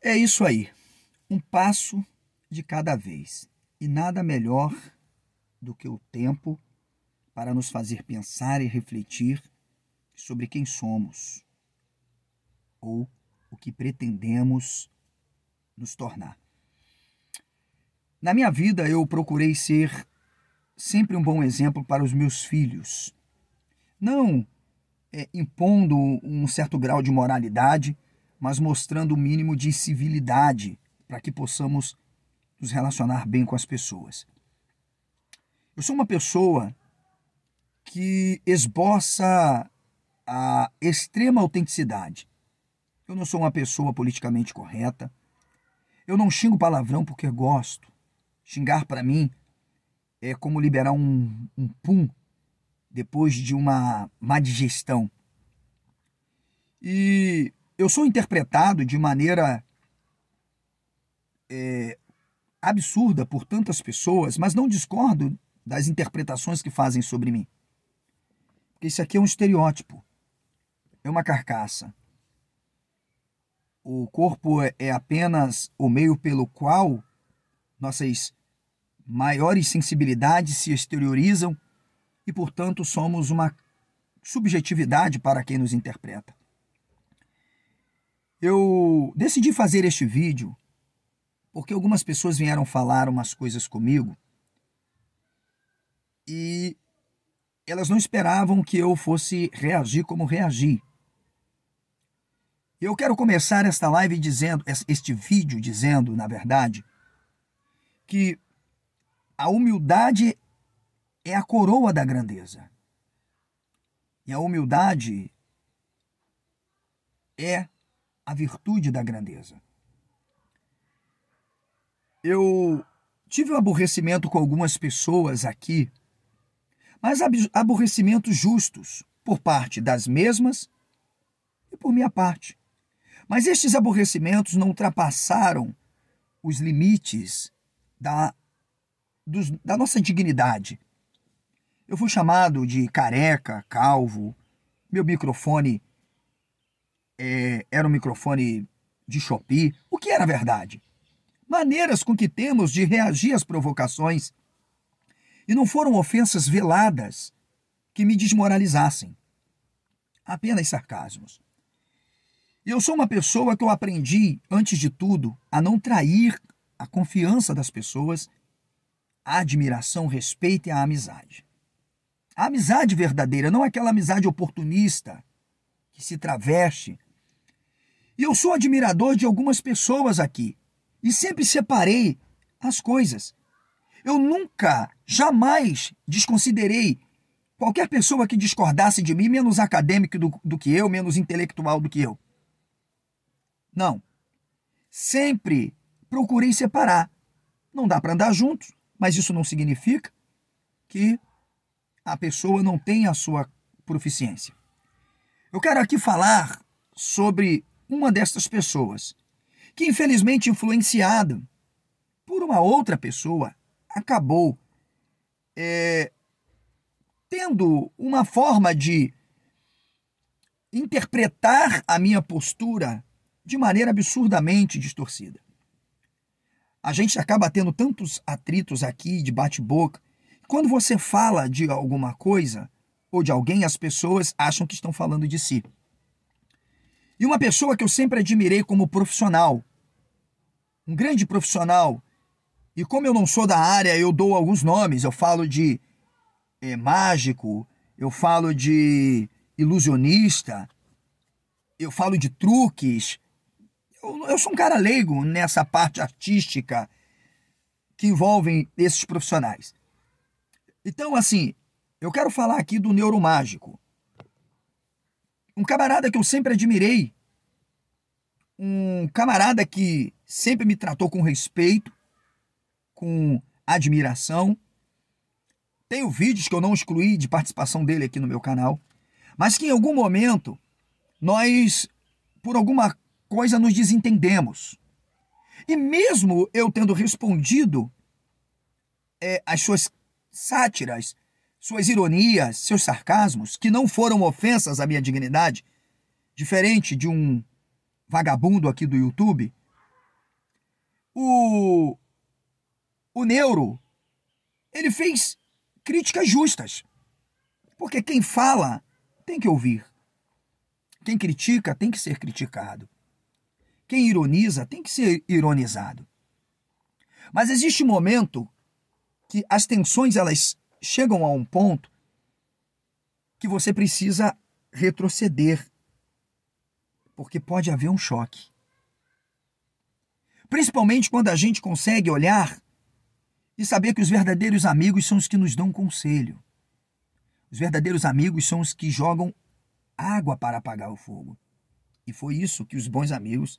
É isso aí, um passo de cada vez. E nada melhor do que o tempo para nos fazer pensar e refletir sobre quem somos ou o que pretendemos nos tornar. Na minha vida, eu procurei ser sempre um bom exemplo para os meus filhos. Não impondo um certo grau de moralidade, mas mostrando o mínimo de civilidade para que possamos nos relacionar bem com as pessoas. Eu sou uma pessoa que esboça a extrema autenticidade. Eu não sou uma pessoa politicamente correta. Eu não xingo palavrão porque gosto. Xingar para mim é como liberar um pum depois de uma má digestão. E eu sou interpretado de maneira absurda por tantas pessoas, mas não discordo das interpretações que fazem sobre mim. Porque isso aqui é um estereótipo, é uma carcaça. O corpo é apenas o meio pelo qual nossas maiores sensibilidades se exteriorizam e, portanto, somos uma subjetividade para quem nos interpreta. Eu decidi fazer este vídeo porque algumas pessoas vieram falar umas coisas comigo e elas não esperavam que eu fosse reagir como reagi. Eu quero começar esta live dizendo, este vídeo dizendo, na verdade, que a humildade é a coroa da grandeza. E a humildade é a virtude da grandeza. Eu tive um aborrecimento com algumas pessoas aqui, mas aborrecimentos justos por parte das mesmas e por minha parte. Mas estes aborrecimentos não ultrapassaram os limites da nossa dignidade. Eu fui chamado de careca, calvo, meu microfone era um microfone de Shopee, o que era verdade. Maneiras com que temos de reagir às provocações. E não foram ofensas veladas que me desmoralizassem. Apenas sarcasmos. E eu sou uma pessoa que eu aprendi, antes de tudo, a não trair a confiança das pessoas, a admiração, o respeito e a amizade. A amizade verdadeira, não aquela amizade oportunista que se traveste. E eu sou admirador de algumas pessoas aqui. E sempre separei as coisas. Eu nunca, jamais desconsiderei qualquer pessoa que discordasse de mim, menos acadêmico do que eu, menos intelectual do que eu. Não. Sempre procurei separar. Não dá para andar juntos, mas isso não significa que a pessoa não tenha a sua proficiência. Eu quero aqui falar sobre uma dessas pessoas, que infelizmente influenciada por uma outra pessoa, acabou tendo uma forma de interpretar a minha postura de maneira absurdamente distorcida. A gente acaba tendo tantos atritos aqui de bate-boca. Quando você fala de alguma coisa ou de alguém, as pessoas acham que estão falando de si. E uma pessoa que eu sempre admirei como profissional, um grande profissional, e como eu não sou da área, eu dou alguns nomes, eu falo de mágico, eu falo de ilusionista, eu falo de truques. Eu sou um cara leigo nessa parte artística que envolvem esses profissionais. Então, assim, eu quero falar aqui do neuromágico. Um camarada que eu sempre admirei, um camarada que sempre me tratou com respeito, com admiração. Tenho vídeos que eu não excluí de participação dele aqui no meu canal, mas que em algum momento nós, por alguma coisa, nos desentendemos. E mesmo eu tendo respondido as suas sátiras, suas ironias, seus sarcasmos, que não foram ofensas à minha dignidade, diferente de um vagabundo aqui do YouTube, o Neuro, ele fez críticas justas. Porque quem fala tem que ouvir. Quem critica tem que ser criticado. Quem ironiza tem que ser ironizado. Mas existe um momento que as tensões elas chegam a um ponto que você precisa retroceder, porque pode haver um choque. Principalmente quando a gente consegue olhar e saber que os verdadeiros amigos são os que nos dão conselho. Os verdadeiros amigos são os que jogam água para apagar o fogo. E foi isso que os bons amigos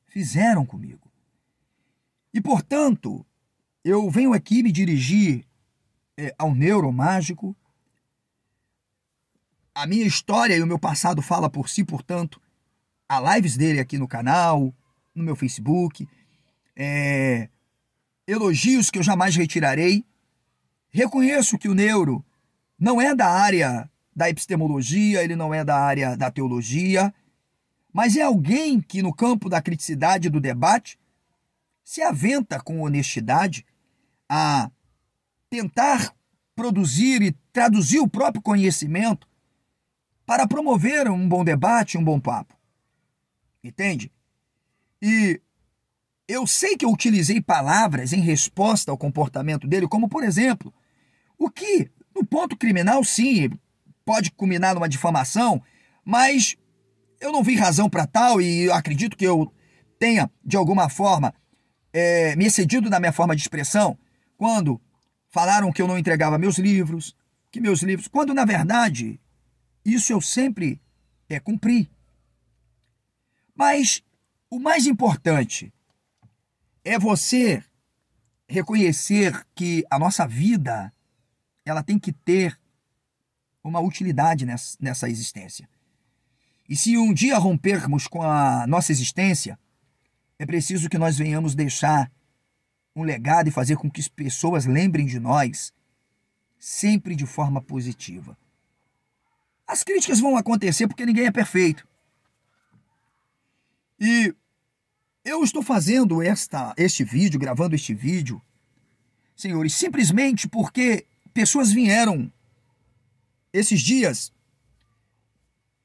fizeram comigo. E, portanto, eu venho aqui me dirigir ao Neuromágico. A minha história e o meu passado fala por si, portanto, há lives dele aqui no canal, no meu Facebook, elogios que eu jamais retirarei. Reconheço que o Neuro não é da área da epistemologia, ele não é da área da teologia, mas é alguém que no campo da criticidade e do debate se aventa com honestidade a tentar produzir e traduzir o próprio conhecimento para promover um bom debate, um bom papo. Entende? E eu sei que eu utilizei palavras em resposta ao comportamento dele, como, por exemplo, o que, no ponto criminal, sim, pode culminar numa difamação, mas eu não vi razão para tal e eu acredito que eu tenha, de alguma forma, me excedido na minha forma de expressão quando falaram que eu não entregava meus livros, quando, na verdade, isso eu sempre cumpri. Mas o mais importante é você reconhecer que a nossa vida ela tem que ter uma utilidade nessa existência. E se um dia rompermos com a nossa existência, é preciso que nós venhamos deixar um legado e fazer com que as pessoas lembrem de nós sempre de forma positiva. As críticas vão acontecer porque ninguém é perfeito. E eu estou fazendo este vídeo, gravando este vídeo, senhores, simplesmente porque pessoas vieram esses dias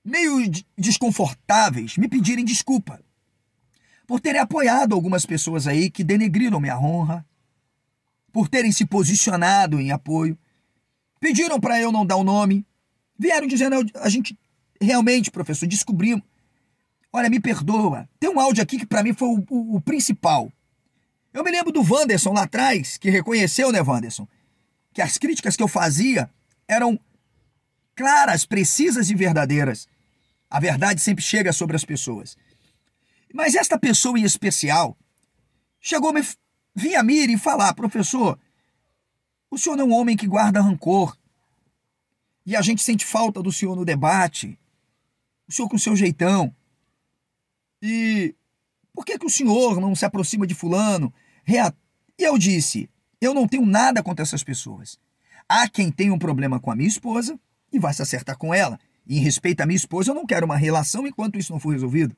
meio desconfortáveis me pedirem desculpa por terem apoiado algumas pessoas aí que denegriram minha honra, por terem se posicionado em apoio, pediram para eu não dar o nome, vieram dizendo, a gente realmente, professor, descobrimos. Olha, me perdoa. Tem um áudio aqui que para mim foi o principal. Eu me lembro do Wanderson lá atrás, que reconheceu, né, Wanderson, que as críticas que eu fazia eram claras, precisas e verdadeiras. A verdade sempre chega sobre as pessoas. Mas esta pessoa em especial chegou via mim e falar, professor, o senhor não é um homem que guarda rancor. E a gente sente falta do senhor no debate. O senhor com o seu jeitão. E por que o senhor não se aproxima de fulano? E eu disse, eu não tenho nada contra essas pessoas. Há quem tenha um problema com a minha esposa e vai se acertar com ela. E em respeito à minha esposa, eu não quero uma relação enquanto isso não for resolvido.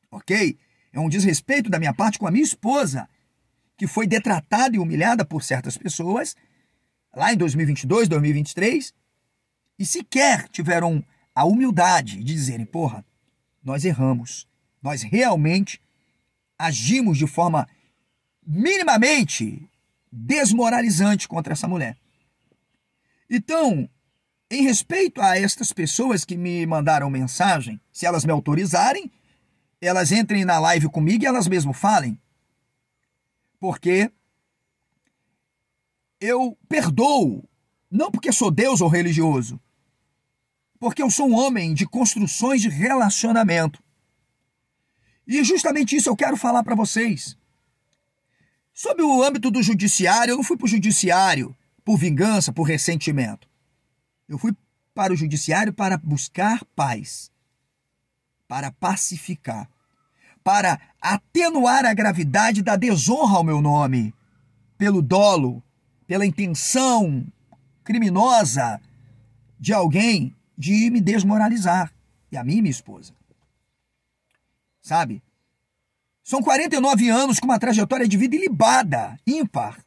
Ok? É um desrespeito da minha parte com a minha esposa, que foi detratada e humilhada por certas pessoas lá em 2022, 2023, e sequer tiveram a humildade de dizerem, porra, nós erramos. Nós realmente agimos de forma minimamente desmoralizante contra essa mulher. Então, em respeito a estas pessoas que me mandaram mensagem, se elas me autorizarem, elas entrem na live comigo e elas mesmo falem. Porque eu perdoo, não porque sou Deus ou religioso, porque eu sou um homem de construções de relacionamento. E justamente isso eu quero falar para vocês. Sob o âmbito do judiciário, eu não fui para o judiciário por vingança, por ressentimento. Eu fui para o judiciário para buscar paz, para pacificar, para atenuar a gravidade da desonra ao meu nome, pelo dolo, pela intenção criminosa de alguém de me desmoralizar, e a mim e minha esposa. Sabe? São 49 anos com uma trajetória de vida ilibada, ímpar,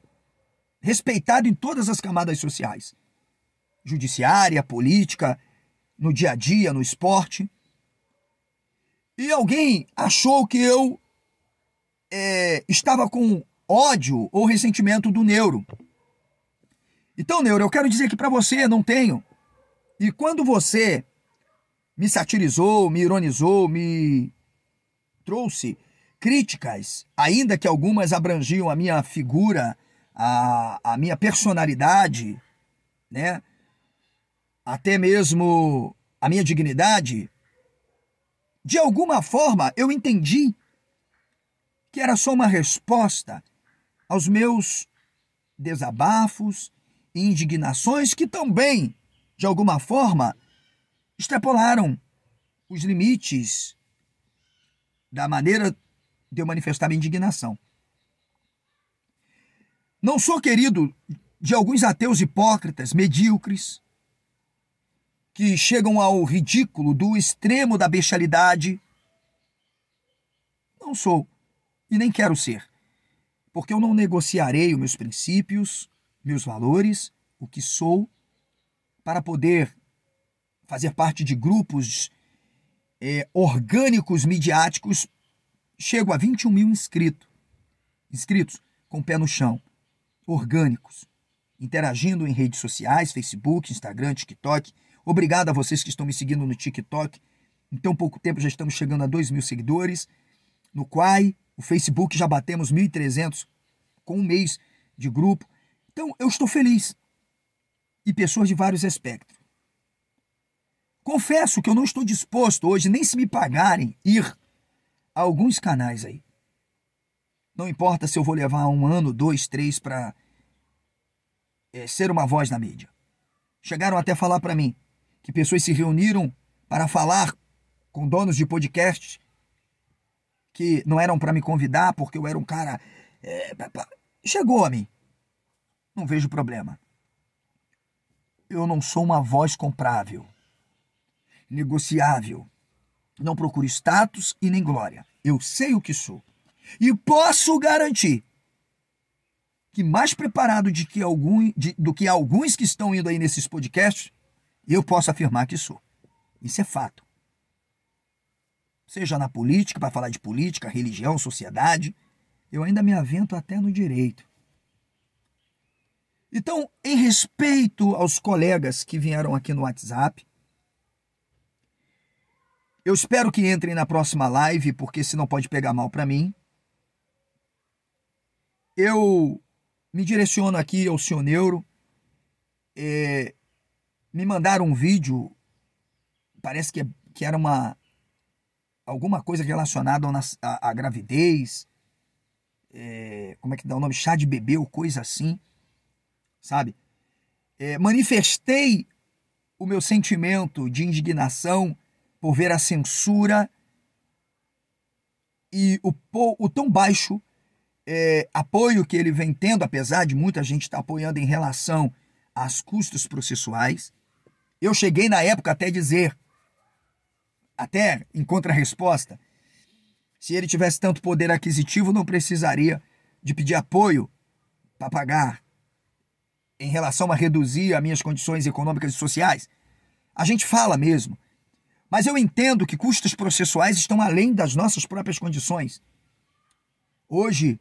respeitado em todas as camadas sociais. Judiciária, política, no dia a dia, no esporte. E alguém achou que eu estava com ódio ou ressentimento do Neuro. Então, Neuro, eu quero dizer que para você não tenho. E quando você me satirizou, me ironizou, me trouxe críticas, ainda que algumas abrangiam a minha figura, a minha personalidade, né? Até mesmo a minha dignidade, de alguma forma eu entendi que era só uma resposta aos meus desabafos e indignações que também, de alguma forma, extrapolaram os limites da maneira de eu manifestar minha indignação. Não sou querido de alguns ateus hipócritas, medíocres, que chegam ao ridículo do extremo da bestialidade. Não sou e nem quero ser, porque eu não negociarei os meus princípios, meus valores, o que sou, para poder fazer parte de grupos orgânicos midiáticos. Chego a 21 mil inscritos com o pé no chão, orgânicos, interagindo em redes sociais, Facebook, Instagram, TikTok. Obrigado a vocês que estão me seguindo no TikTok. Em tão pouco tempo já estamos chegando a 2 mil seguidores. No Quai, o Facebook já batemos 1.300 com um mês de grupo. Então eu estou feliz. E pessoas de vários espectros. Confesso que eu não estou disposto hoje, nem se me pagarem, ir a alguns canais aí. Não importa se eu vou levar 1 ano, 2, 3 para ser uma voz na mídia. Chegaram até a falar para mim que pessoas se reuniram para falar com donos de podcasts que não eram para me convidar porque eu era um cara... Chegou a mim. Não vejo problema. Eu não sou uma voz comprável, negociável. Não procuro status e nem glória. Eu sei o que sou. E posso garantir que mais preparado do que alguns que estão indo aí nesses podcasts, eu posso afirmar que sou. Isso é fato. Seja na política, para falar de política, religião, sociedade, eu ainda me avento até no direito. Então, em respeito aos colegas que vieram aqui no WhatsApp, eu espero que entrem na próxima live, porque senão pode pegar mal para mim. Eu me direciono aqui ao senhor Neuro. Me mandaram um vídeo, parece que era alguma coisa relacionada à gravidez. Como é que dá o nome? Chá de bebê ou coisa assim, sabe? Manifestei o meu sentimento de indignação por ver a censura e o tão baixo apoio que ele vem tendo, apesar de muita gente estar apoiando em relação aos custos processuais. Eu cheguei na época até dizer, até em contra-resposta, se ele tivesse tanto poder aquisitivo, não precisaria de pedir apoio para pagar em relação a reduzir as minhas condições econômicas e sociais. A gente fala mesmo. Mas eu entendo que custos processuais estão além das nossas próprias condições. Hoje,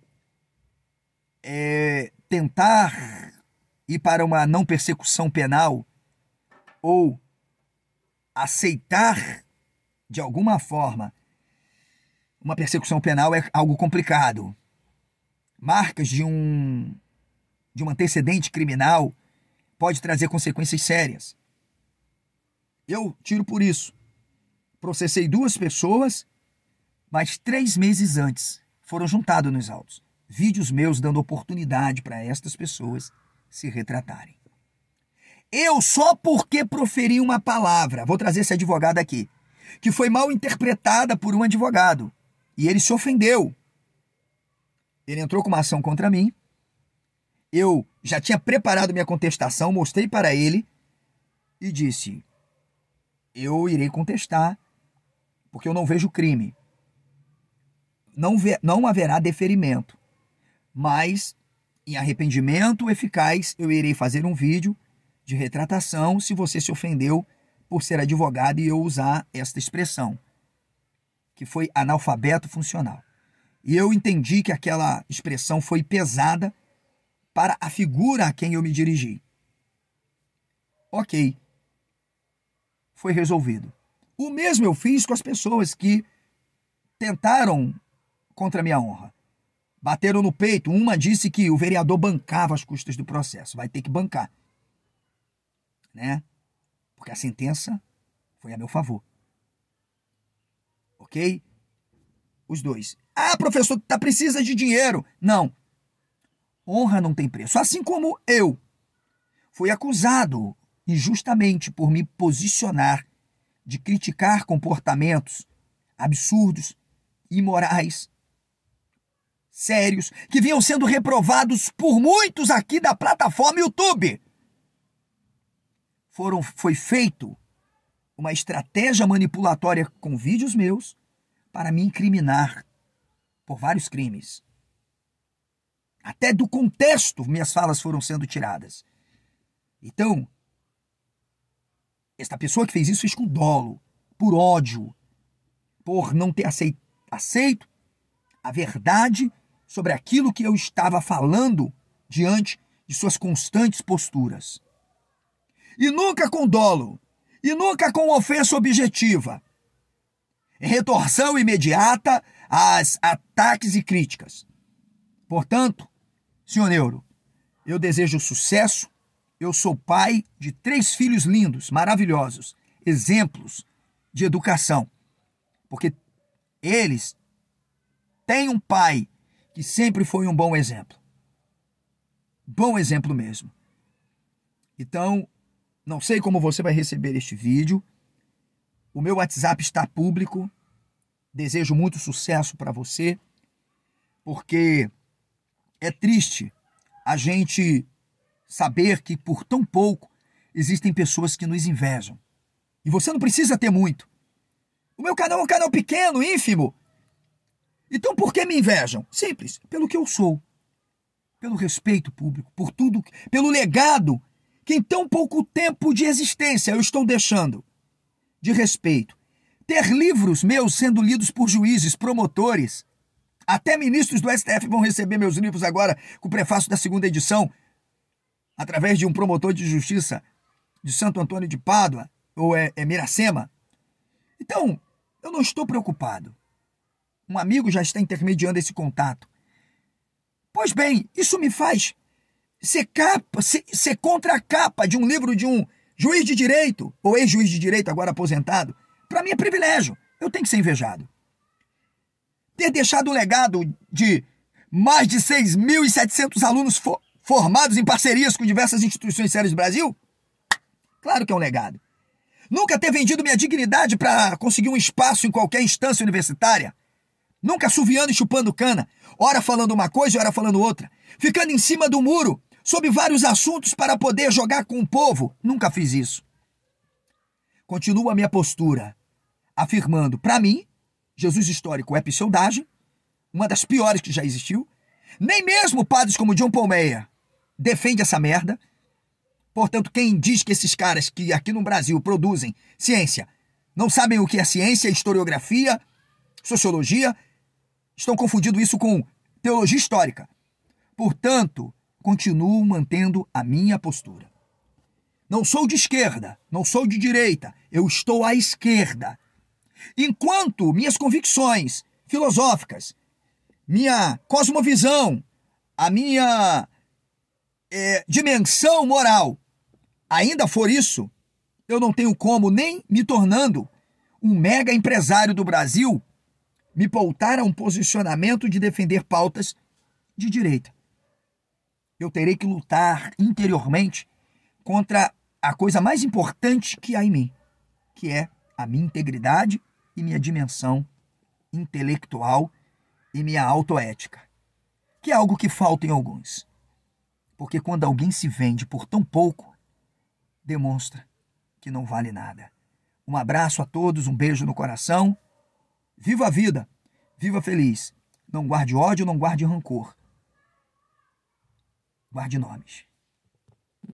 tentar ir para uma não persecução penal ou aceitar, de alguma forma, uma persecução penal é algo complicado. Marcas de um antecedente criminal pode trazer consequências sérias. Eu tiro por isso. Processei 2 pessoas, mas 3 meses antes foram juntados nos autos vídeos meus dando oportunidade para estas pessoas se retratarem. Eu só porque proferi uma palavra, vou trazer esse advogado aqui, que foi mal interpretada por um advogado, e ele se ofendeu. Ele entrou com uma ação contra mim, eu já tinha preparado minha contestação, mostrei para ele e disse, eu irei contestar, porque eu não vejo crime. não haverá deferimento, mas em arrependimento eficaz eu irei fazer um vídeo de retratação se você se ofendeu por ser advogado e eu usar esta expressão, que foi analfabeto funcional. E eu entendi que aquela expressão foi pesada para a figura a quem eu me dirigi. Ok. Foi resolvido. O mesmo eu fiz com as pessoas que tentaram contra a minha honra. Bateram no peito. Uma disse que o vereador bancava as custas do processo. Vai ter que bancar. Né? Porque a sentença foi a meu favor. Ok? Os dois. Ah, professor, precisa de dinheiro. Não. Honra não tem preço. Assim como eu fui acusado injustamente por me posicionar de criticar comportamentos absurdos, foi sérios, que vinham sendo reprovados por muitos aqui da plataforma YouTube. Foi feito uma estratégia manipulatória com vídeos meus para me incriminar por vários crimes. Até do contexto minhas falas foram sendo tiradas. Então, esta pessoa que fez isso fez com dolo, por ódio, por não ter aceito a verdade sobre aquilo que eu estava falando diante de suas constantes posturas. E nunca com dolo, e nunca com ofensa objetiva. Retorção imediata às ataques e críticas. Portanto, senhor Neuro, eu desejo sucesso. Eu sou pai de 3 filhos lindos, maravilhosos, exemplos de educação. Porque eles têm um pai que sempre foi um bom exemplo. Bom exemplo mesmo. Então, não sei como você vai receber este vídeo. O meu WhatsApp está público. Desejo muito sucesso para você, porque é triste a gente saber que por tão pouco existem pessoas que nos invejam. E você não precisa ter muito. O meu canal é um canal pequeno, ínfimo. Então por que me invejam? Simples, pelo que eu sou. Pelo respeito público, por tudo, pelo legado que em tão pouco tempo de existência eu estou deixando. De respeito. Ter livros meus sendo lidos por juízes, promotores, até ministros do STF vão receber meus livros agora com o prefácio da 2ª edição, através de um promotor de justiça de Santo Antônio de Pádua, ou Miracema. Então, eu não estou preocupado. Um amigo já está intermediando esse contato. Pois bem, isso me faz ser contra a capa de um livro de um juiz de direito, ou ex-juiz de direito agora aposentado. Para mim é privilégio. Eu tenho que ser invejado. Ter deixado um legado de mais de 6.700 alunos formados em parcerias com diversas instituições sérias do Brasil? Claro que é um legado. Nunca ter vendido minha dignidade para conseguir um espaço em qualquer instância universitária. Nunca assoviando e chupando cana, ora falando uma coisa e ora falando outra. Ficando em cima do muro, sobre vários assuntos para poder jogar com o povo. Nunca fiz isso. Continuo a minha postura, afirmando, para mim, Jesus histórico é pseudagem, uma das piores que já existiu. Nem mesmo padres como John Paul Meyer defende essa merda. Portanto, quem diz que esses caras que aqui no Brasil produzem ciência não sabem o que é ciência, historiografia, sociologia, estão confundindo isso com teologia histórica. Portanto, continuo mantendo a minha postura. Não sou de esquerda, não sou de direita, eu estou à esquerda. Enquanto minhas convicções filosóficas, minha cosmovisão, a minha dimensão moral ainda for isso, eu não tenho como, nem me tornando um mega empresário do Brasil, me pautar a um posicionamento de defender pautas de direita. Eu terei que lutar interiormente contra a coisa mais importante que há em mim, que é a minha integridade e minha dimensão intelectual e minha autoética, que é algo que falta em alguns. Porque quando alguém se vende por tão pouco, demonstra que não vale nada. Um abraço a todos, um beijo no coração. Viva a vida, viva feliz. Não guarde ódio, não guarde rancor. Guarde nomes.